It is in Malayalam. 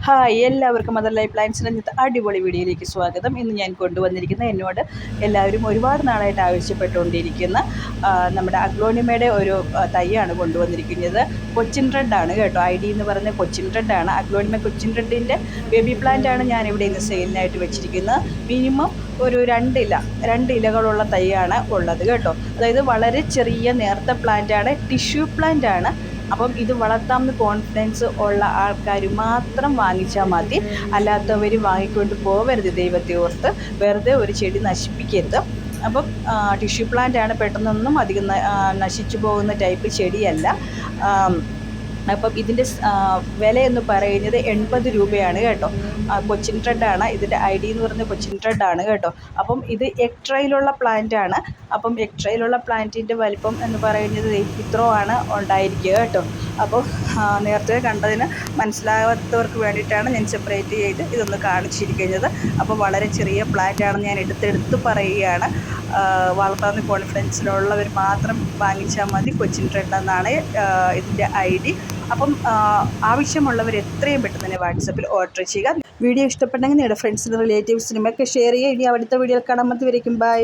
ഹായ്, എല്ലാവർക്കും മദർ ലൈഫ് പ്ലാൻസിൻ്റെ ഇന്നത്തെ അടിപൊളി വീഡിയോയിലേക്ക് സ്വാഗതം. ഇന്ന് ഞാൻ കൊണ്ടുവന്നിരിക്കുന്ന എന്നോട് എല്ലാവരും ഒരുപാട് നാളായിട്ട് ആവശ്യപ്പെട്ടുകൊണ്ടിരിക്കുന്ന നമ്മുടെ അഗ്ലോണിമയുടെ ഒരു തൈയാണ് കൊണ്ടുവന്നിരിക്കുന്നത്. കൊച്ചിൻ റെഡാണ് കേട്ടോ. ID എന്ന് പറഞ്ഞ കൊച്ചിൻ റെഡാണ്. അഗ്ലോണിമ കൊച്ചിൻ റെഡിൻ്റെ ബേബി പ്ലാന്റാണ് ഞാനിവിടെ ഇന്ന് സെയിലിനായിട്ട് വെച്ചിരിക്കുന്നത്. മിനിമം ഒരു രണ്ട് ഇലകളുള്ള തൈയാണ് ഉള്ളത് കേട്ടോ. അതായത് വളരെ ചെറിയ നേർത്ത പ്ലാന്റാണ്, ടിഷ്യൂ പ്ലാന്റാണ്. അപ്പം ഇത് വളർത്താമെന്ന് കോൺഫിഡൻസ് ഉള്ള ആൾക്കാർ മാത്രം വാങ്ങിച്ചാൽ മതി. അല്ലാത്തവർ വാങ്ങിക്കൊണ്ട് പോവരുത്, ദൈവത്തെ ഓർത്ത്. വെറുതെ ഒരു ചെടി നശിപ്പിക്കരുത്. അപ്പം ടിഷ്യൂ പ്ലാന്റാണ്, പെട്ടെന്നൊന്നും അധികം നശിച്ചു പോകുന്ന ടൈപ്പ് ചെടിയല്ല. അപ്പം ഇതിൻ്റെ വിലയെന്ന് പറയുന്നത് 80 രൂപയാണ് കേട്ടോ. കൊച്ചിൻ റെഡാണ് ഇതിൻ്റെ ID എന്ന് പറയുന്നത്. കൊച്ചിൻ റെഡാണ് കേട്ടോ. അപ്പം ഇത് എക്ട്രയിലുള്ള പ്ലാന്റാണ്. അപ്പം എക്ട്രയിലുള്ള പ്ലാന്റിൻ്റെ വലിപ്പം എന്ന് പറയുന്നത് ഇത്രയാണ് ഉണ്ടായിരിക്കുക കേട്ടോ. അപ്പോൾ നേരത്തെ കണ്ടതിന് മനസ്സിലാകാത്തവർക്ക് വേണ്ടിയിട്ടാണ് ഞാൻ സെപ്പറേറ്റ് ചെയ്ത് ഇതൊന്ന് കാണിച്ചിരിക്കുന്നത്. അപ്പോൾ വളരെ ചെറിയ പ്ലാന്റാണെന്ന് ഞാൻ എടുത്ത് പറയുകയാണ്. വളർത്താവുന്ന കോൺഫിഡൻസിലുള്ളവർ മാത്രം വാങ്ങിച്ചാൽ മതി. കൊച്ചിൻ റെഡ് എന്നാണ് ഇതിൻ്റെ ID. അപ്പം ആവശ്യമുള്ളവർ എത്രയും പെട്ടെന്ന് തന്നെ വാട്സപ്പിൽ ഓർഡർ ചെയ്യുക. വീഡിയോ ഇഷ്ടപ്പെട്ടെങ്കിൽ നിങ്ങളുടെ ഫ്രണ്ട്സിനും റിലേറ്റീവ്സിനും ഒക്കെ ഷെയർ ചെയ്യുക. ഇനി അടുത്ത വീഡിയോയിൽ കാണാൻ മതി. ബൈ.